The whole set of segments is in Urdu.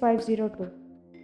502।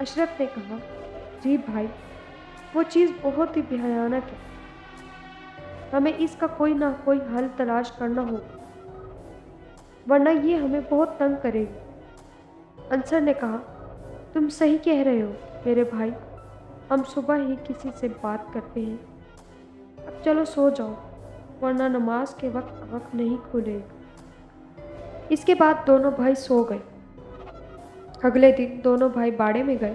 اشرف نے کہا، جی بھائی، وہ چیز بہت ہی بھیانک ہے، ہمیں اس کا کوئی نہ کوئی حل تلاش کرنا ہوگا، ورنہ یہ ہمیں بہت تنگ کرے گی۔ انصر نے کہا، تم صحیح کہہ رہے ہو میرے بھائی، ہم صبح ہی کسی سے بات کرتے ہیں، اب چلو سو جاؤ، ورنہ نماز کے وقت آنکھ نہیں کھلے گی۔ اس کے بعد دونوں بھائی سو گئے۔ اگلے دن دونوں بھائی باڑے میں گئے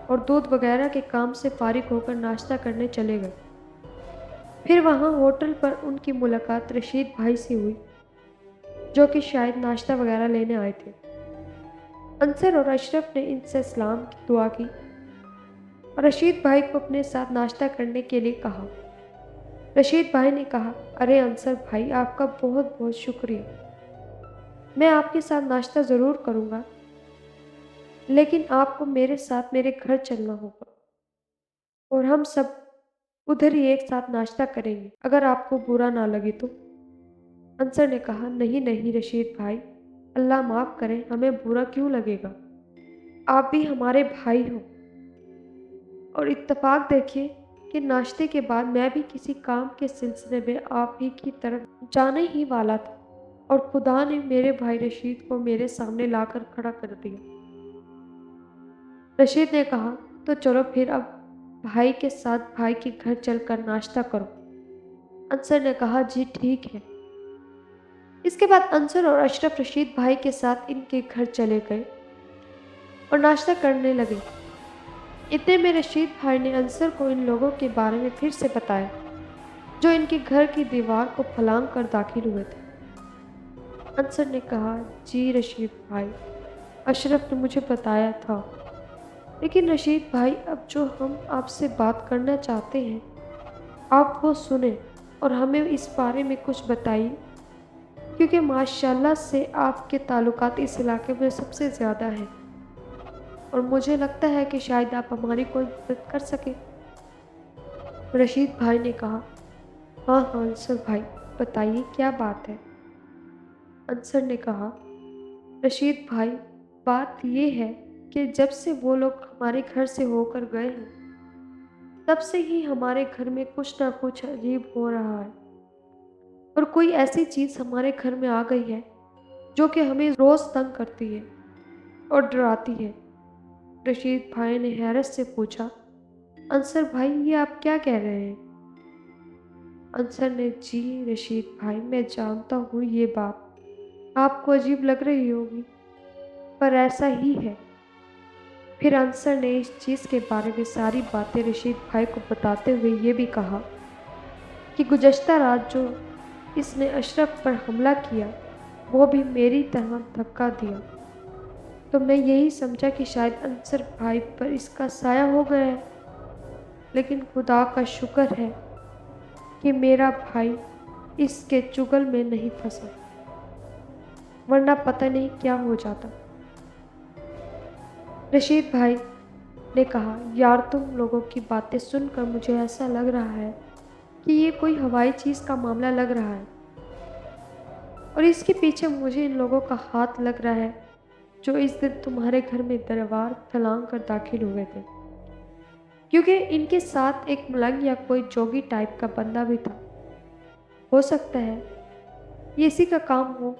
اور دودھ وغیرہ کے کام سے فارغ ہو کر ناشتہ کرنے چلے گئے۔ پھر وہاں ہوٹل پر ان کی ملاقات رشید بھائی سے ہوئی، جو کہ شاید ناشتہ وغیرہ لینے آئے تھے۔ انصر اور اشرف نے ان سے سلام کی دعا کی اور رشید بھائی کو اپنے ساتھ ناشتہ کرنے کے لیے کہا۔ رشید بھائی نے کہا، ارے انصر بھائی، آپ کا بہت بہت شکریہ، میں آپ کے ساتھ ناشتہ ضرور کروں گا، لیکن آپ کو میرے ساتھ میرے گھر چلنا ہوگا اور ہم سب ادھر ہی ایک ساتھ ناشتہ کریں گے، اگر آپ کو برا نہ لگے تو۔ انصر نے کہا، نہیں نہیں رشید بھائی، اللہ معاف کرے، ہمیں برا کیوں لگے گا، آپ بھی ہمارے بھائی ہو، اور اتفاق دیکھیے کہ ناشتے کے بعد میں بھی کسی کام کے سلسلے میں آپ ہی کی طرف جانے ہی والا تھا اور خدا نے میرے بھائی رشید کو میرے سامنے لا کر کھڑا کر دیا۔ رشید نے کہا، تو چلو پھر اب بھائی کے ساتھ بھائی کے گھر چل کر ناشتہ کرو۔ انصر نے کہا، جی ٹھیک ہے۔ اس کے بعد انصر اور اشرف رشید بھائی کے ساتھ ان کے گھر چلے گئے اور ناشتہ کرنے لگے۔ اتنے میں رشید بھائی نے انصر کو ان لوگوں کے بارے میں پھر سے بتایا جو ان کے گھر کی دیوار کو پھلانگ کر داخل ہوئے تھے۔ انصر نے کہا، جی رشید بھائی، اشرف نے مجھے بتایا تھا، لیکن رشید بھائی اب جو ہم آپ سے بات کرنا چاہتے ہیں آپ وہ سنیں اور ہمیں اس بارے میں کچھ بتائیے، کیونکہ ماشاءاللہ سے آپ کے تعلقات اس علاقے میں سب سے زیادہ ہیں اور مجھے لگتا ہے کہ شاید آپ ہماری کوئی مدد کر سکیں۔ رشید بھائی نے کہا، ہاں ہاں انصر بھائی، بتائیے کیا بات ہے۔ انصر نے کہا، رشید بھائی، بات یہ ہے کہ جب سے وہ لوگ ہمارے گھر سے ہو کر گئے ہیں تب سے ہی ہمارے گھر میں کچھ نہ کچھ عجیب ہو رہا ہے، اور کوئی ایسی چیز ہمارے گھر میں آ گئی ہے جو کہ ہمیں روز تنگ کرتی ہے اور ڈراتی ہے۔ رشید بھائی نے حیرت سے پوچھا، انصر بھائی یہ آپ کیا کہہ رہے ہیں؟ انصر نے، جی رشید بھائی، میں جانتا ہوں یہ بات آپ کو عجیب لگ رہی ہوگی، پر ایسا ہی ہے۔ پھر انصر نے اس چیز کے بارے میں ساری باتیں رشید بھائی کو بتاتے ہوئے یہ بھی کہا کہ گزشتہ رات جو اس نے اشرف پر حملہ کیا وہ بھی میری طرح دھکا دیا، تو میں یہی سمجھا کہ شاید انصر بھائی پر اس کا سایہ ہو گیا ہے، لیکن خدا کا شکر ہے کہ میرا بھائی اس کے چگل میں نہیں پھنسا، ورنہ پتہ نہیں کیا ہو جاتا۔ رشید بھائی نے کہا، یار تم لوگوں کی باتیں سن کر مجھے ایسا لگ رہا ہے کہ یہ کوئی ہوائی چیز کا معاملہ لگ رہا ہے، اور اس کے پیچھے مجھے ان لوگوں کا ہاتھ لگ رہا ہے جو اس دن تمہارے گھر میں دیوار پھلانگ کر داخل ہوئے تھے، کیونکہ ان کے ساتھ ایک ملنگ یا کوئی جوگی ٹائپ کا بندہ بھی تھا۔ ہو سکتا ہے یہ اسی کا کام ہو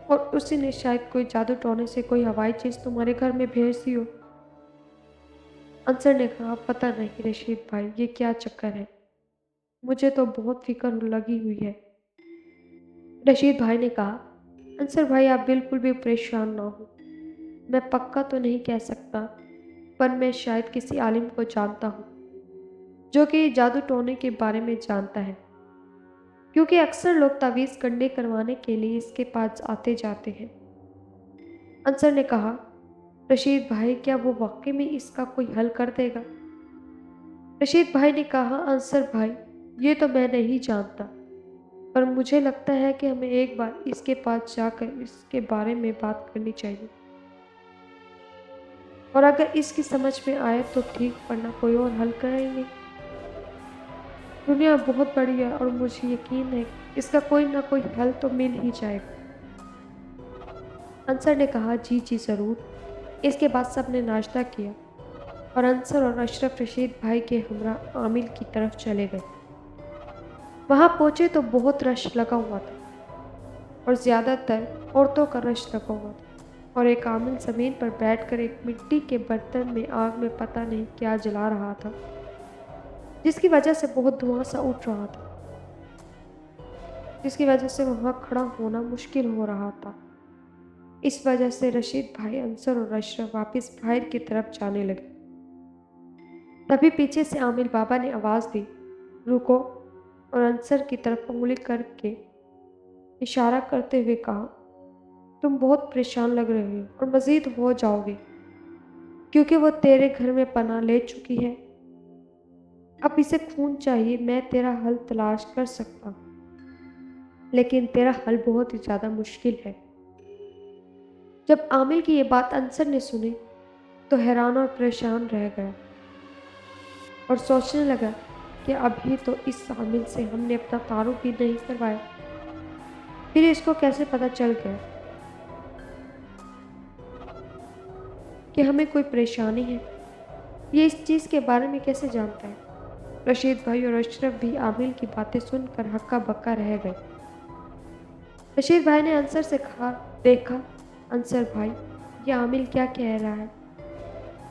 اور اسی نے شاید کوئی جادو ٹونے سے کوئی ہوائی چیز تمہارے گھر میں بھیج دی ہو۔ انصر نے کہا، پتہ نہیں رشید بھائی یہ کیا چکر ہے، مجھے تو بہت فکر لگی ہوئی ہے۔ رشید بھائی نے کہا، انصر بھائی آپ بالکل بھی پریشان نہ ہو، میں پکا تو نہیں کہہ سکتا، پر میں شاید کسی عالم کو جانتا ہوں جو کہ جادو ٹونے کے بارے میں جانتا ہے، کیونکہ اکثر لوگ تعویذ گنڈے کروانے کے لیے اس کے پاس آتے جاتے ہیں۔ انصر نے کہا، رشید بھائی کیا وہ واقعی میں اس کا کوئی حل کر دے گا؟ رشید بھائی نے کہا، انصر بھائی یہ تو میں نہیں جانتا، پر مجھے لگتا ہے کہ ہمیں ایک بار اس کے پاس جا کر اس کے بارے میں بات کرنی چاہیے، اور اگر اس کی سمجھ میں آئے تو ٹھیک، ورنہ کوئی اور حل کریں گے۔ دنیا بہت بڑی ہے اور مجھے یقین ہے اس کا کوئی نہ کوئی حل تو مل ہی جائے گا۔ انصر نے کہا، جی جی ضرور۔ اس کے بعد سب نے ناشتہ کیا اور انصر اور اشرف رشید بھائی کے ہمراہ عامل کی طرف چلے گئے۔ وہاں پہنچے تو بہت رش لگا ہوا تھا اور زیادہ تر عورتوں کا رش لگا ہوا تھا، اور ایک عامل زمین پر بیٹھ کر ایک مٹی کے برتن میں آگ میں پتہ نہیں کیا جلا رہا تھا، جس کی وجہ سے بہت دھواں سا اٹھ رہا تھا، جس کی وجہ سے وہاں کھڑا ہونا مشکل ہو رہا تھا۔ اس وجہ سے رشید بھائی، انصر اور اشرف واپس باہر کی طرف جانے لگے۔ تبھی پیچھے سے عامل بابا نے آواز دی، رکو، اور انصر کی طرف انگلی کر کے اشارہ کرتے ہوئے کہا، تم بہت پریشان لگ رہے ہو اور مزید ہو جاؤ گے، کیونکہ وہ تیرے گھر میں پناہ لے چکی ہے۔ اب اسے خون چاہیے، میں تیرا حل تلاش کر سکتا ہوں، لیکن تیرا حل بہت ہی زیادہ مشکل ہے۔ جب عامل کی یہ بات انصر نے سنی تو حیران اور پریشان رہ گیا اور سوچنے لگا کہ ابھی تو اس عامل سے ہم نے اپنا تعارف بھی نہیں کروایا، پھر اس کو کیسے پتہ چل گیا کہ ہمیں کوئی پریشانی ہے؟ یہ اس چیز کے بارے میں کیسے جانتا ہے؟ رشید بھائی اور اشرف بھی عامل کی باتیں سن کر ہکا بکا رہ گئے۔ رشید بھائی نے انصر سے کہا، دیکھا انصر بھائی، یہ عامل کیا کہہ رہا ہے؟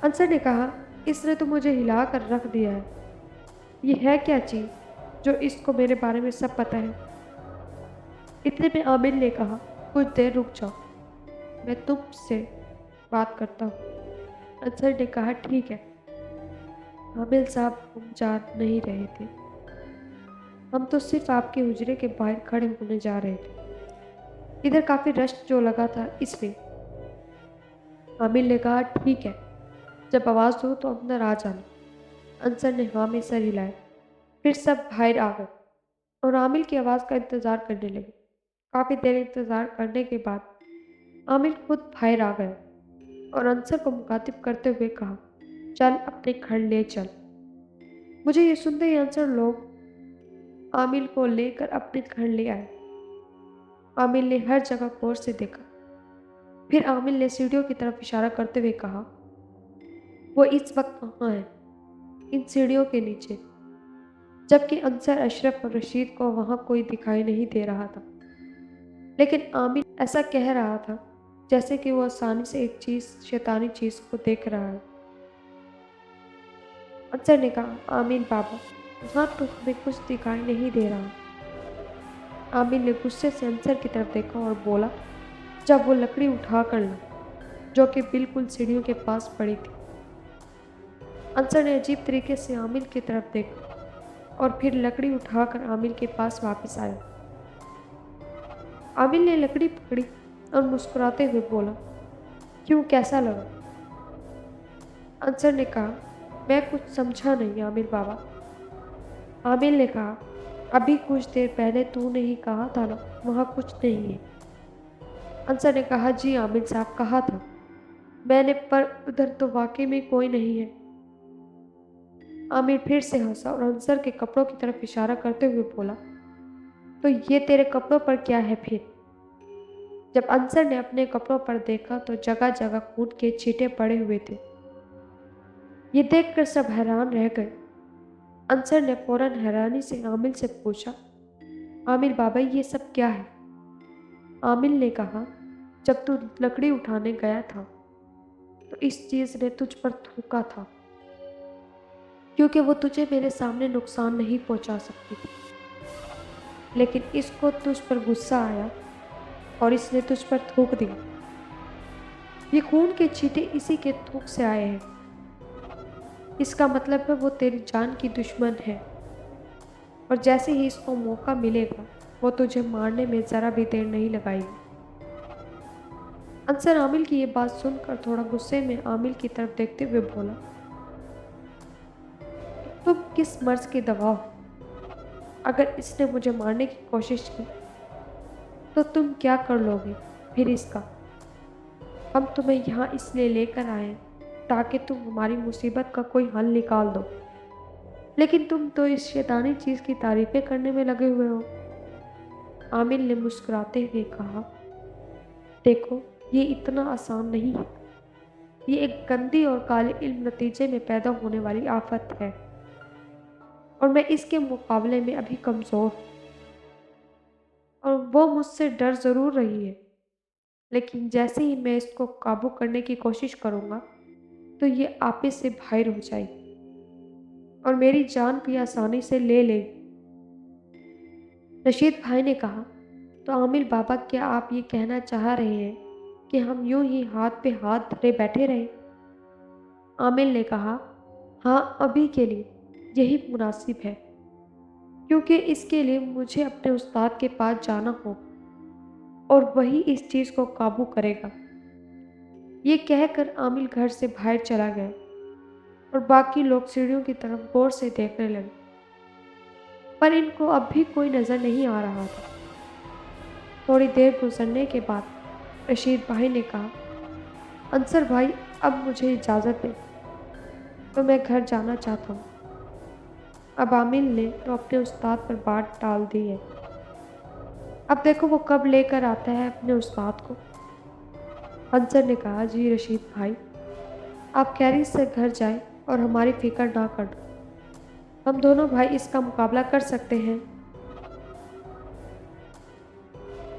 انصر نے کہا، اس نے تو مجھے ہلا کر رکھ دیا ہے۔ یہ ہے کیا چیز جو اس کو میرے بارے میں سب پتہ ہے؟ اتنے میں عامل نے کہا، کچھ دیر رک جاؤ، میں تم سے بات کرتا ہوں۔ انصر نے کہا، ٹھیک ہے۔ عامل صاحب، ہم جا نہیں رہے تھے، ہم تو صرف آپ کے حجرے کے باہر کھڑے ہونے جا رہے تھے، ادھر کافی رش جو لگا تھا اس لیے۔ عامل نے کہا، ٹھیک ہے، جب آواز دو تو اندر آ جانا۔ انصر نے ہاں میں سر ہلایا۔ پھر سب باہر آ گئے اور عامل کی آواز کا انتظار کرنے لگے۔ کافی دیر انتظار کرنے کے بعد عامل خود باہر آ گیا اور انصر کو مخاطب کرتے ہوئے کہا، چل اپنے گھر لے چل۔ مجھے یہ سنتے ہی انصر لوگ عامل کو لے کر اپنے گھر لے آئے۔ عامل نے ہر جگہ غور سے دیکھا، پھر عامل نے سیڑھیوں کی طرف اشارہ کرتے ہوئے کہا، وہ اس وقت کہاں ہے؟ ان سیڑھیوں کے نیچے، جبکہ انصر، اشرف اور رشید کو وہاں کوئی دکھائی نہیں دے رہا تھا، لیکن عامل ایسا کہہ رہا تھا جیسے کہ وہ آسانی سے ایک شیطانی چیز کو دیکھ رہا ہے۔ انصر نے کہا، عامل بابا، وہاں تو ہمیں کچھ دکھائی نہیں دے رہا۔ عامل نے غصے سے انصر کی طرف دیکھا اور بولا، جب وہ لکڑی اٹھا کر لا، جو کہ بالکل سیڑھیوں کے پاس پڑی تھی۔ انصر نے عجیب طریقے سے عامل کی طرف دیکھا اور پھر لکڑی اٹھا کر عامل کے پاس واپس آیا۔ عامل نے لکڑی پکڑی اور مسکراتے ہوئے بولا، کیوں، کیسا لگا؟ انصر نے کہا، میں کچھ سمجھا نہیں عامل بابا۔ عامل نے کہا، ابھی کچھ دیر پہلے تو نے ہی کہا تھا نا وہاں کچھ نہیں ہے۔ انصر نے کہا، جی عامل صاحب، کہا تھا میں نے، پر ادھر تو واقعی میں کوئی نہیں ہے۔ عامل پھر سے ہنسا اور انصر کے کپڑوں کی طرف اشارہ کرتے ہوئے بولا، تو یہ تیرے کپڑوں پر کیا ہے پھر؟ جب انصر نے اپنے کپڑوں پر دیکھا تو جگہ جگہ خون کے چھینٹے پڑے ہوئے تھے۔ یہ دیکھ کر سب حیران رہ گئے۔ انصر نے فوراً حیرانی سے عامل سے پوچھا، عامل بابا، یہ سب کیا ہے؟ عامل نے کہا، جب تو لکڑی اٹھانے گیا تھا تو اس چیز نے تجھ پر تھوکا تھا، کیونکہ وہ تجھے میرے سامنے نقصان نہیں پہنچا سکتی تھی، لیکن اس کو تجھ پر غصہ آیا اور اس نے تجھ پر تھوک دیا۔ یہ خون کے چھینٹے اسی کے تھوک سے آئے ہیں۔ اس کا مطلب ہے وہ تیری جان کی دشمن ہے، اور جیسے ہی اس کو موقع ملے گا وہ تجھے مارنے میں ذرا بھی دیر نہیں لگائے گی۔ انصر عامل کی یہ بات سن کر تھوڑا غصے میں عامل کی طرف دیکھتے ہوئے بولا، تم کس مرض کی دوا ہو؟ اگر اس نے مجھے مارنے کی کوشش کی تو تم کیا کر لو گے پھر اس کا؟ ہم تمہیں یہاں اس لیے لے کر آئے تاکہ تم ہماری مصیبت کا کوئی حل نکال دو، لیکن تم تو اس شیطانی چیز کی تعریفیں کرنے میں لگے ہوئے ہو۔ عامل نے مسکراتے ہوئے کہا، دیکھو، یہ اتنا آسان نہیں ہے۔ یہ ایک گندی اور کالے علم نتیجے میں پیدا ہونے والی آفت ہے، اور میں اس کے مقابلے میں ابھی کمزور ہوں، اور وہ مجھ سے ڈر ضرور رہی ہے، لیکن جیسے ہی میں اس کو قابو کرنے کی کوشش کروں گا تو یہ آپے سے باہر ہو جائے گی اور میری جان بھی آسانی سے لے لے گی۔ رشید بھائی نے کہا، تو عامل بابا، کیا آپ یہ کہنا چاہ رہے ہیں کہ ہم یوں ہی ہاتھ پہ ہاتھ دھرے بیٹھے رہیں؟ عامل نے کہا، ہاں، ابھی کے لیے یہی مناسب ہے، کیونکہ اس کے لیے مجھے اپنے استاد کے پاس جانا ہوگا اور وہی اس چیز کو قابو کرے گا۔ یہ کہہ کر عامل گھر سے باہر چلا گیا اور باقی لوگ سیڑھیوں کی طرف غور سے دیکھنے لگے، پر ان کو اب بھی کوئی نظر نہیں آ رہا تھا۔ تھوڑی دیر گزرنے کے بعد رشید بھائی نے کہا، انصر بھائی، اب مجھے اجازت دیں، تو میں گھر جانا چاہتا ہوں۔ اب عامل نے تو اپنے استاد پر بات ڈال دی ہے، اب دیکھو وہ کب لے کر آتا ہے اپنے استاد کو۔ انصر نے کہا، جی رشید بھائی، آپ خیریت سے گھر جائیں اور ہماری فکر نہ کرنا، ہم دونوں بھائی اس کا مقابلہ کر سکتے ہیں،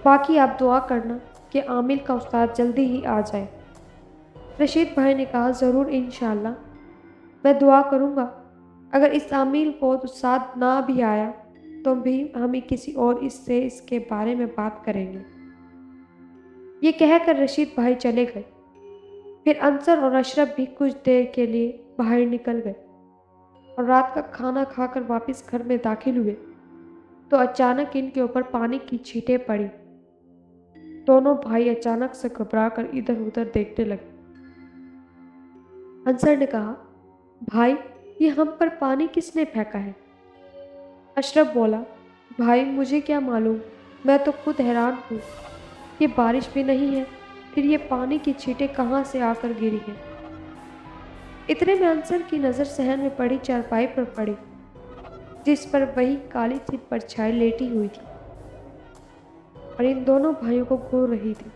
باقی آپ دعا کرنا کہ عامل کا استاد جلدی ہی آ جائے۔ رشید بھائی نے کہا، ضرور، انشاءاللہ میں دعا کروں گا۔ اگر اس عامل کو استاد نہ بھی آیا تو بھی ہم کسی اور اس کے بارے میں بات کریں گے۔ یہ کہہ کر رشید بھائی چلے گئے۔ پھر انصر اور اشرف بھی کچھ دیر کے لیے باہر نکل گئے اور رات کا کھانا کھا کر واپس گھر میں داخل ہوئے تو اچانک ان کے اوپر پانی کی چھینٹیں پڑی۔ دونوں بھائی اچانک سے گھبرا کر ادھر ادھر دیکھنے لگے۔ انصر نے کہا، بھائی، یہ ہم پر پانی کس نے پھینکا ہے؟ اشرف بولا، بھائی مجھے کیا معلوم، میں تو خود حیران ہوں، یہ بارش بھی نہیں ہے، پھر یہ پانی کی چھینٹیں کہاں سے آ کر گری ہیں؟ اتنے میں انصر کی نظر صحن میں پڑی چارپائی پر پڑی، جس پر وہی کالی سی پرچھائی لیٹی ہوئی تھی اور ان دونوں بھائیوں کو گھور رہی تھی۔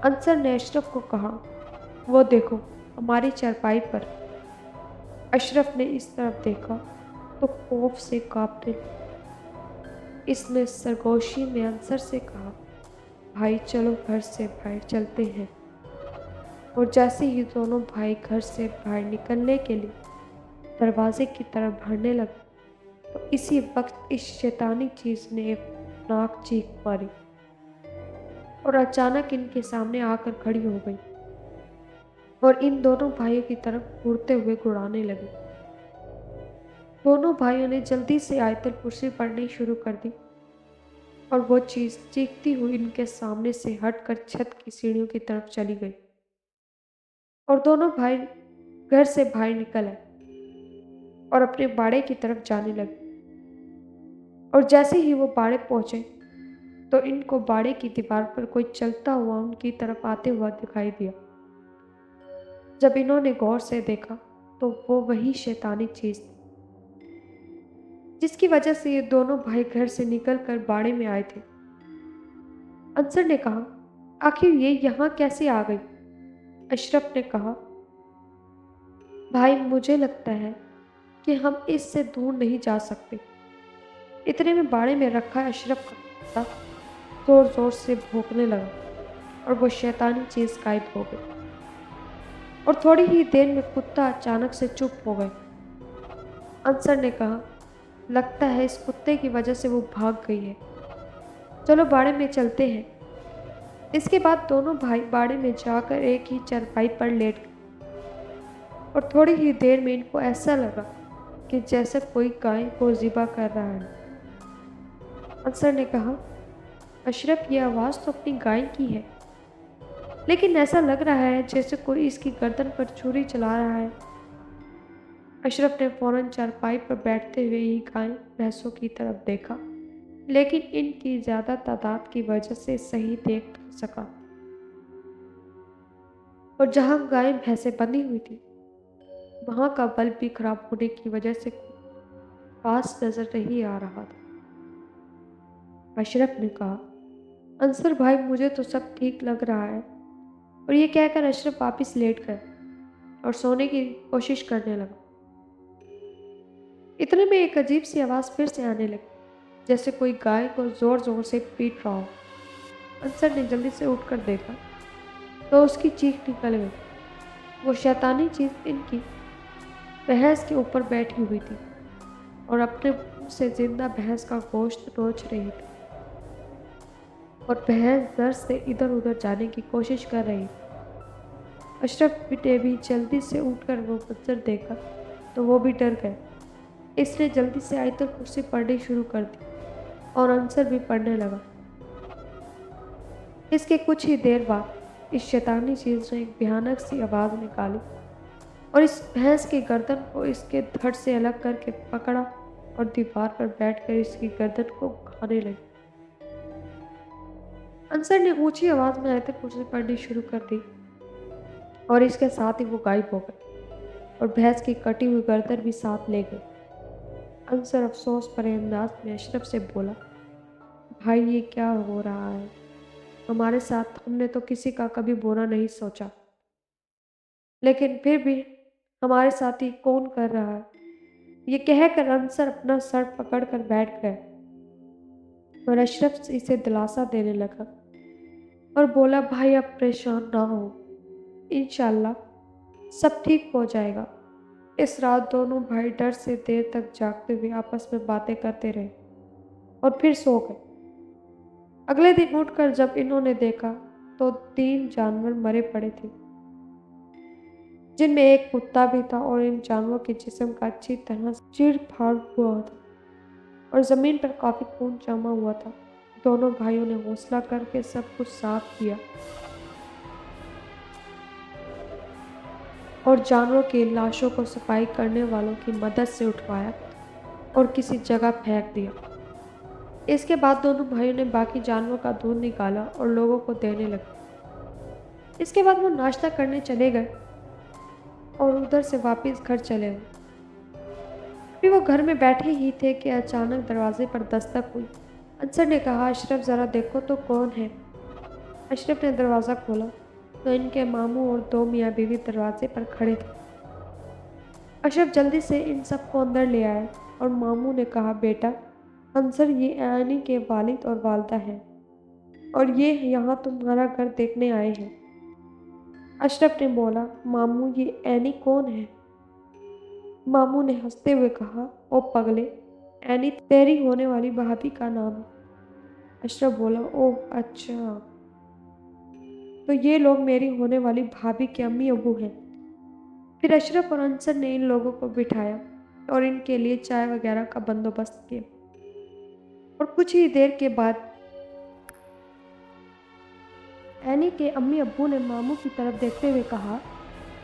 انصر نے اشرف کو کہا، وہ دیکھو، ہماری چارپائی پر۔ اشرف نے اس طرف دیکھا تو خوف سے کانپنے لگا۔ اس نے سرگوشی میں انصر سے کہا، بھائی چلو گھر سے باہر چلتے ہیں۔ اور جیسے ہی دونوں بھائی گھر سے باہر نکلنے کے لیے دروازے کی طرف بڑھنے لگے تو اسی وقت اس شیطانی چیز نے ایک خوفناک چیخ ماری اور اچانک ان کے سامنے آ کر کھڑی ہو گئی اور ان دونوں بھائیوں کی طرف گھورتے ہوئے گڑانے لگی۔ دونوں بھائیوں نے جلدی سے آیت الکرسی پڑھنی شروع کر دی اور وہ چیز چیختی ہوئی ان کے سامنے سے ہٹ کر چھت کی سیڑھیوں کی طرف چلی گئی اور دونوں بھائی گھر سے باہر نکل آئے اور اپنے باڑے کی طرف جانے لگے۔ اور جیسے ہی وہ باڑے پہنچے تو ان کو باڑے کی دیوار پر کوئی چلتا ہوا ان کی طرف آتے ہوا دکھائی دیا۔ جب انہوں نے غور سے دیکھا تو وہ وہی شیطانی چیز تھی جس کی وجہ سے یہ دونوں بھائی گھر سے نکل کر باڑے میں آئے تھے۔ انصر نے کہا، آخر یہ یہاں کیسے آ گئی؟ اشرف نے کہا، بھائی مجھے لگتا ہے کہ ہم اس سے دور نہیں جا سکتے۔ اتنے میں باڑے میں رکھا اشرف کا کتا زور زور سے بھونکنے لگا اور وہ شیطانی چیز غائب ہو گئی اور تھوڑی ہی دیر میں کتا اچانک سے چپ ہو گئے۔ انصر نے کہا، لگتا ہے اس کتے کی وجہ سے وہ بھاگ گئی ہے، چلو باڑے میں چلتے ہیں۔ اس کے بعد دونوں بھائی باڑے میں جا کر ایک ہی چارپائی پر لیٹ گئے اور تھوڑی ہی دیر میں ان کو ایسا لگا کہ جیسے کوئی گائے کو ذبح کر رہا ہے۔ انصر نے کہا، اشرف، یہ آواز تو اپنی گائے کی ہے، لیکن ایسا لگ رہا ہے جیسے کوئی اس کی گردن پر چھری چلا رہا ہے۔ اشرف نے فوراً چارپائی پر بیٹھتے ہوئے ہی گائے بھینسوں کی طرف دیکھا، لیکن ان کی زیادہ تعداد کی وجہ سے صحیح دیکھ نہ سکا اور جہاں گائے بھینسیں بندھی ہوئی تھی وہاں کا بلب بھی خراب ہونے کی وجہ سے پاس نظر نہیں آ رہا تھا۔ اشرف نے کہا، انصر بھائی، مجھے تو سب ٹھیک لگ رہا ہے، اور یہ کہہ کر اشرف واپس لیٹ گیا اور سونے کی کوشش کرنے لگا۔ اتنے میں ایک عجیب سی آواز پھر سے آنے لگی، جیسے کوئی گائے کو زور زور سے پیٹ رہا ہو۔ انصر نے جلدی سے اٹھ کر دیکھا تو اس کی چیخ نکل گئی۔ وہ شیطانی چیز ان کی بھینس کے اوپر بیٹھی ہوئی تھی اور اپنے منہ سے زندہ بھینس کا گوشت نوچ رہی تھی، اور بھینس درد سے ادھر ادھر جانے کی کوشش کر رہی تھی۔ اشرف نے بھی جلدی سے اٹھ کر وہ منظر دیکھا تو وہ بھی ڈر گیا۔ اس نے جلدی سے آیت الکرسی پڑھنی شروع کر دی اور انصر بھی پڑھنے لگا۔ اس کے کچھ ہی دیر بعد اس شیطانی چیز نے ایک بھیانک سی آواز نکالی اور اس بھینس کی گردن کو اس کے دھڑ سے الگ کر کے پکڑا اور دیوار پر بیٹھ کر اس کی گردن کو کھانے لگی۔ انصر نے اونچی آواز میں آیت الکرسی پڑھنی شروع کر دی اور اس کے ساتھ ہی وہ غائب ہو گئے اور بھینس کی کٹی ہوئی گردن بھی ساتھ لے گئے۔ انصر افسوس بھرے انداز میں اشرف سے بولا، بھائی یہ کیا ہو رہا ہے ہمارے ساتھ؟ ہم نے تو کسی کا کبھی برا نہیں سوچا، لیکن پھر بھی ہمارے ساتھ ہی کون کر رہا ہے؟ یہ کہہ کر انصر اپنا سر پکڑ کر بیٹھ گئے اور اشرف سے اسے دلاسا دینے لگا اور بولا، بھائی اب پریشان نہ ہو، انشاءاللہ سب ٹھیک ہو جائے گا۔ اس رات دونوں بھائی ڈر سے دیر تک جاگتے ہوئے آپس میں باتیں کرتے رہے اور پھر سو گئے۔ اگلے دن اٹھ کر جب انہوں نے دیکھا تو 3 جانور مرے پڑے تھے، جن میں ایک کتا بھی تھا، اور ان جانوروں کے جسم کا اچھی طرح سے چیڑ پھاڑ ہوا تھا اور زمین پر کافی خون جمع ہوا تھا۔ دونوں بھائیوں نے حوصلہ کر کے سب کچھ صاف کیا اور جانوروں کی لاشوں کو صفائی کرنے والوں کی مدد سے اٹھوایا اور کسی جگہ پھینک دیا۔ اس کے بعد دونوں بھائیوں نے باقی جانوروں کا دودھ نکالا اور لوگوں کو دینے لگے۔ اس کے بعد وہ ناشتہ کرنے چلے گئے اور ادھر سے واپس گھر چلے گئے۔ ابھی وہ گھر میں بیٹھے ہی تھے کہ اچانک دروازے پر دستک ہوئی۔ انصر نے کہا، اشرف ذرا دیکھو تو کون ہے؟ اشرف نے دروازہ کھولا تو ان کے ماموں اور 2 میاں بیوی دروازے پر کھڑے تھے۔ اشرف جلدی سے ان سب کو اندر لے آیا اور ماموں نے کہا، بیٹا انصر یہ عینی کے والد اور والدہ ہیں اور یہ یہاں تمہارا گھر دیکھنے آئے ہیں۔ اشرف نے بولا، ماموں یہ عینی کون ہے؟ ماموں نے ہنستے ہوئے کہا، او پگلے، عینی تیری ہونے والی بھابھی کا نام ہے۔ اشرف بولا، اوہ اچھا، تو یہ لوگ میری ہونے والی بھابھی کے امی ابو ہیں۔ پھر اشرف اور انصر نے ان لوگوں کو بٹھایا اور ان کے لیے چائے وغیرہ کا بندوبست کیا، اور کچھ ہی دیر کے بعد عینی کے امی ابو نے ماموں کی طرف دیکھتے ہوئے کہا،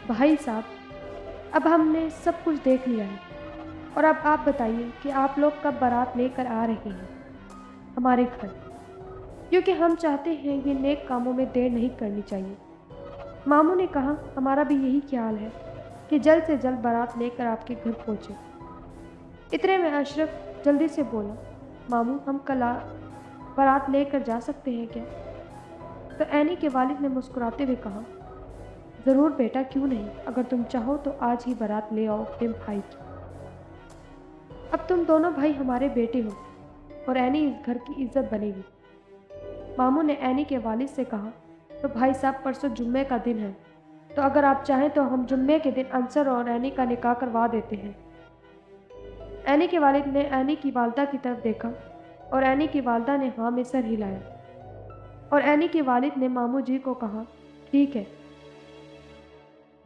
بھائی صاحب اب ہم نے سب کچھ دیکھ لیا ہے، اور اب آپ بتائیے کہ آپ لوگ کب بارات لے کر آ رہے ہیں ہمارے گھر، کیونکہ ہم چاہتے ہیں یہ نیک کاموں میں دیر نہیں کرنی چاہیے۔ ماموں نے کہا، ہمارا بھی یہی خیال ہے کہ جلد سے جلد بارات لے کر آپ کے گھر پہنچے۔ اتنے میں اشرف جلدی سے بولا، ماموں ہم کل بارات لے کر جا سکتے ہیں کیا؟ تو عینی کے والد نے مسکراتے ہوئے کہا، ضرور بیٹا، کیوں نہیں، اگر تم چاہو تو آج ہی بارات لے آؤ اپنے بھائی کی۔ اب تم دونوں بھائی ہمارے بیٹے ہو اور عینی اس گھر کی عزت بنے گی۔ ماموں نے عینی کے والد سے کہا، تو بھائی صاحب پرسوں جمعے کا دن ہے، تو اگر آپ چاہیں تو ہم جمعے کے دن انصر اور عینی کا نکاح کروا دیتے ہیں۔ عینی کے والد نے عینی کی والدہ کی طرف دیکھا اور عینی کی والدہ نے ہاں میں سر ہلایا، اور عینی کے والد نے ماموں جی کو کہا، ٹھیک ہے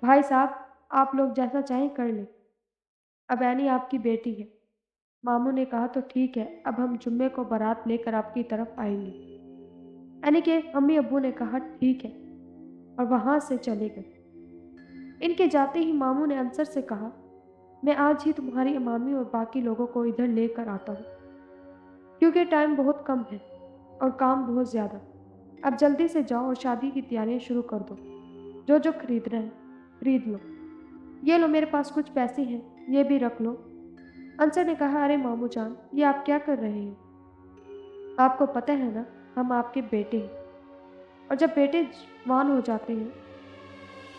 بھائی صاحب، آپ لوگ جیسا چاہیں کر لیں، اب عینی آپ کی بیٹی ہے۔ ماموں نے کہا، تو ٹھیک ہے، اب ہم جمعے کو بارات لے کر آپ کی طرف آئیں گے۔ عینی کے امی ابو نے کہا، ٹھیک ہے، اور وہاں سے چلے گئے۔ ان کے جاتے ہی ماموں نے انصر سے کہا، میں آج ہی تمہاری امامی اور باقی لوگوں کو ادھر لے کر آتا ہوں، کیونکہ ٹائم بہت کم ہے اور کام بہت زیادہ۔ اب جلدی سے جاؤ اور شادی کی تیاریاں شروع کر دو، جو جو خریدنا ہے خرید لو۔ یہ لو میرے پاس کچھ پیسے ہیں، یہ بھی رکھ لو۔ انصر نے کہا، ارے ماموں جان، یہ آپ کیا کر رہے ہیں؟ آپ کو پتہ ہے نا ہم آپ کے بیٹے ہیں، اور جب بیٹے جوان ہو جاتے ہیں